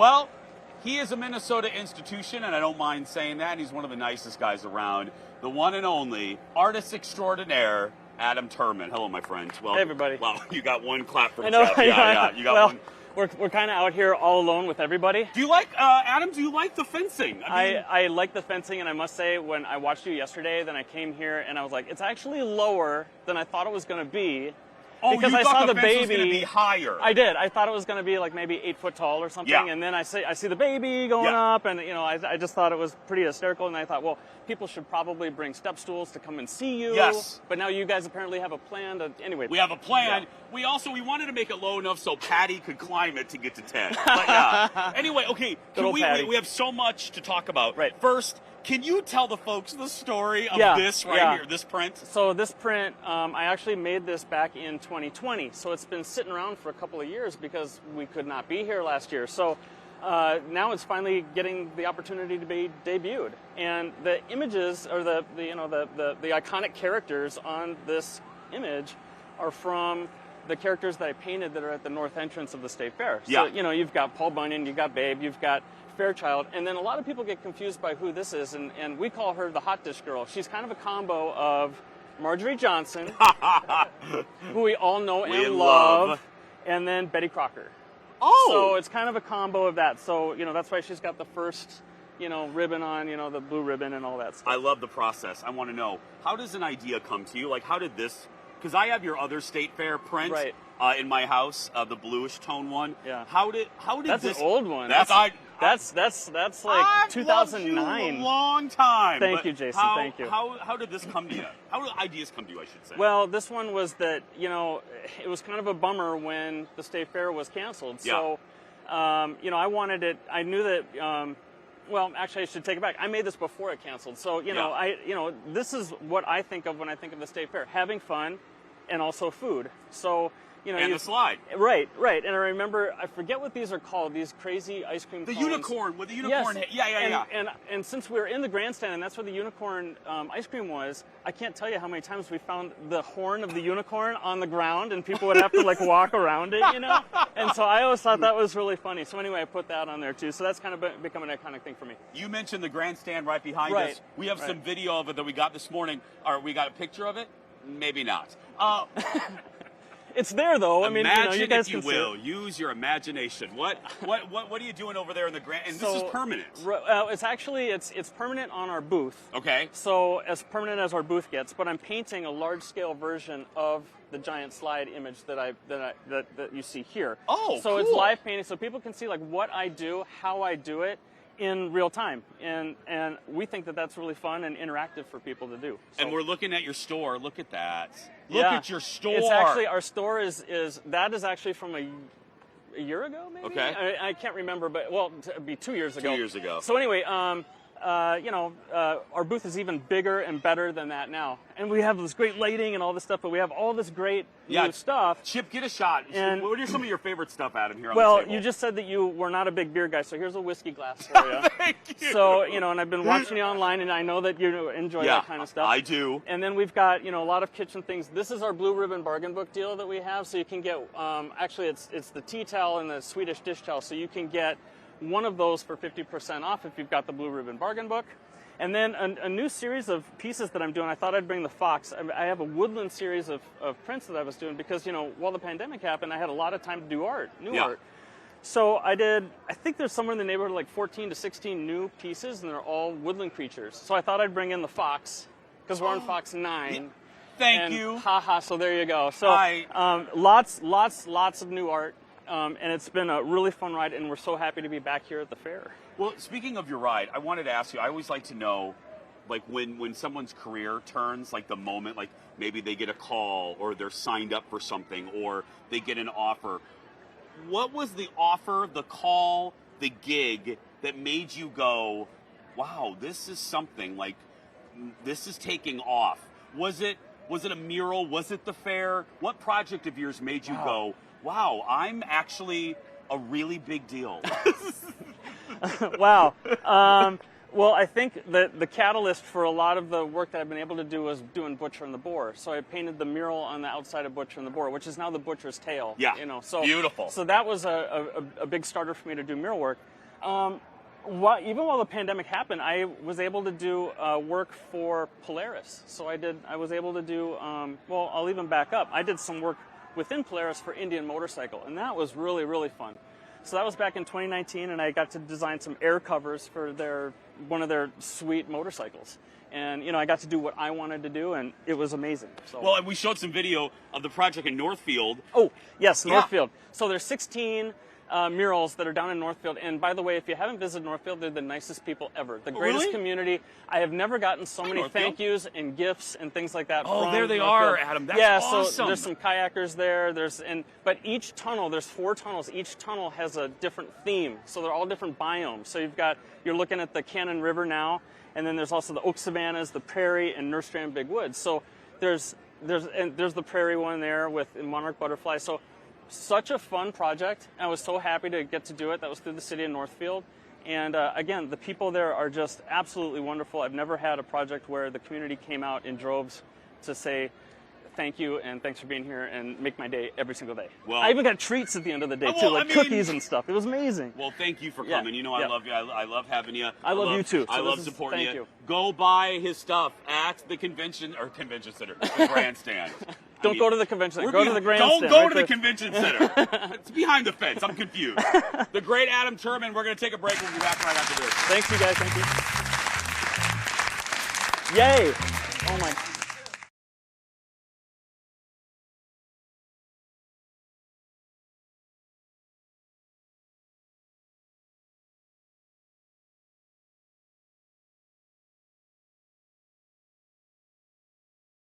Well, he is a Minnesota institution, and I don't mind saying that. He's one of the nicest guys around. The one and only artist extraordinaire, Adam Turman. Hello, my friend. Well, hey, everybody. Well, you got one clap from I know. Jeff. Yeah. You got one. We're kind of out here all alone with everybody. Do you like, Adam, do you like the fencing? I like the fencing, and I must say, when I watched you yesterday, then I came here, and I was like, it's actually lower than I thought it was going to be. Oh, because you I thought saw the the fence baby was going to be higher. I did. I thought it was going to be like maybe 8 foot tall or something. Yeah. And then I see the baby going up, and I just thought it was pretty hysterical. And I thought, well, people should probably bring step stools to come and see you. Yes. But now you guys apparently have a plan to anyway. We have a plan. Yeah. We wanted to make it low enough so Patty could climb it to get to 10. But yeah. Anyway, okay. We have so much to talk about. Right. First, can you tell the folks the story of this here, this print? So this print, I actually made this back in 2020. So it's been sitting around for a couple of years because we could not be here last year. So now it's finally getting the opportunity to be debuted. And the images, or the iconic characters on this image are from the characters that I painted that are at the north entrance of the State Fair. So, you've got Paul Bunyan, you've got Babe, you've got Fairchild, and then a lot of people get confused by who this is, and we call her the hot dish girl. She's kind of a combo of Marjorie Johnson, who we all know and love, and then Betty Crocker. Oh! So it's kind of a combo of that. So, that's why she's got the first, ribbon on, the blue ribbon and all that stuff. I love the process. I want to know, how does an idea come to you? Like, how did this, because I have your other State Fair print in my house, the bluish tone one. Yeah. How did That's this? An old one. That's like I've 2009. Loved you a long time. Thank you, Jason. Thank you. How did this come to you? How do ideas come to you, I should say? Well, this one was that, it was kind of a bummer when the State Fair was canceled. Yeah. So, I wanted it. I knew that. Well, actually, I should take it back. I made this before it canceled. So, this is what I think of when I think of the State Fair: having fun, and also food. So. And the slide. Right. And I remember, I forget what these are called, these crazy ice cream cones. The unicorn, with the unicorn. Yes. And since we were in the grandstand, and that's where the unicorn ice cream was, I can't tell you how many times we found the horn of the unicorn on the ground, and people would have to walk around it, And so I always thought that was really funny. So anyway, I put that on there too. So that's kind of become an iconic thing for me. You mentioned the grandstand right behind us. We have some video of it that we got this morning. Or we got a picture of it? Maybe not. It's there though. I mean, imagine, you guys if you can will, use your imagination. What are you doing over there in the grand? And this is permanent. It's actually it's permanent on our booth. Okay. So as permanent as our booth gets, but I'm painting a large scale version of the giant slide image that you see here. Oh, so cool. It's live painting, so people can see what I do, how I do it in real time, and we think that that's really fun and interactive for people to do. So. And we're looking at your store. Look at that. Look at your store. It's actually, our store is actually from a year ago, maybe? Okay. I can't remember, but it'd be 2 years ago. 2 years ago. So anyway, our booth is even bigger and better than that now. And we have this great lighting and all this stuff, but we have all this great new stuff. Chip, get a shot. And what are some of your favorite stuff, Adam, here on the well, table? you just said that you were not a big beer guy, so here's a whiskey glass for you. Thank you. So, and I've been watching you online, and I know that you enjoy that kind of stuff. I do. And then we've got, a lot of kitchen things. This is our Blue Ribbon Bargain Book deal that we have, so you can get, actually it's the tea towel and the Swedish dish towel, so you can get one of those for 50% off if you've got the Blue Ribbon Bargain Book. And then a new series of pieces that I'm doing, I thought I'd bring the fox. I have a woodland series of prints that I was doing because, while the pandemic happened, I had a lot of time to do art, new art. So I think there's somewhere in the neighborhood of 14 to 16 new pieces, and they're all woodland creatures. So I thought I'd bring in the fox, because we're on Fox 9. Thank you. Haha, so there you go. So lots of new art. And it's been a really fun ride, and we're so happy to be back here at the fair. Well, speaking of your ride, I wanted to ask you, I always like to know, when someone's career turns, the moment, maybe they get a call, or they're signed up for something, or they get an offer. What was the offer, the call, the gig that made you go, wow, this is something, this is taking off? Was it a mural? Was it the fair? What project of yours made you go, wow, I'm actually a really big deal? Wow. Well, I think that the catalyst for a lot of the work that I've been able to do was doing Butcher and the Boar. So I painted the mural on the outside of Butcher and the Boar, which is now the Butcher's tail. Yeah, so beautiful. So that was a big starter for me to do mural work. Even while the pandemic happened, I was able to do work for Polaris. So I was able to do, well, I'll even back up. I did some work within Polaris for Indian Motorcycle, and that was really, really fun. So that was back in 2019, and I got to design some air covers for one of their sweet motorcycles. And, I got to do what I wanted to do, and it was amazing. So. Well, and we showed some video of the project in Northfield. Oh, yes, Northfield. So there's 16 murals that are down in Northfield. And by the way, if you haven't visited Northfield, they're the nicest people ever. The greatest really? Community. I have never gotten so many Northfield. Thank yous and gifts and things like that. Oh, from there they Northfield. are, Adam. That's awesome. So there's some kayakers there. But each tunnel, there's 4 tunnels. Each tunnel has a different theme. So they're all different biomes. So you're looking at the Cannon River now, and then there's also the oak savannas, the prairie, and Nurstrand Big Woods. So there's the prairie one there with monarch butterfly. So such a fun project. I was so happy to get to do it. That was through the city of Northfield. And again, the people there are just absolutely wonderful. I've never had a project where the community came out in droves to say thank you and thanks for being here and make my day every single day. Well, I even got treats at the end of the day too, like cookies and stuff. It was amazing. Well, thank you for coming. I love you. I love having you. I love you too. I love supporting you. Go buy his stuff at the convention center, the grandstand. Don't go to the convention center. Go to the grandstand. Don't go to the convention center. It's behind the fence. I'm confused. The great Adam Turman. We're going to take a break. We'll be back right after this. Thanks, you guys. Thank you. Yay! Oh my.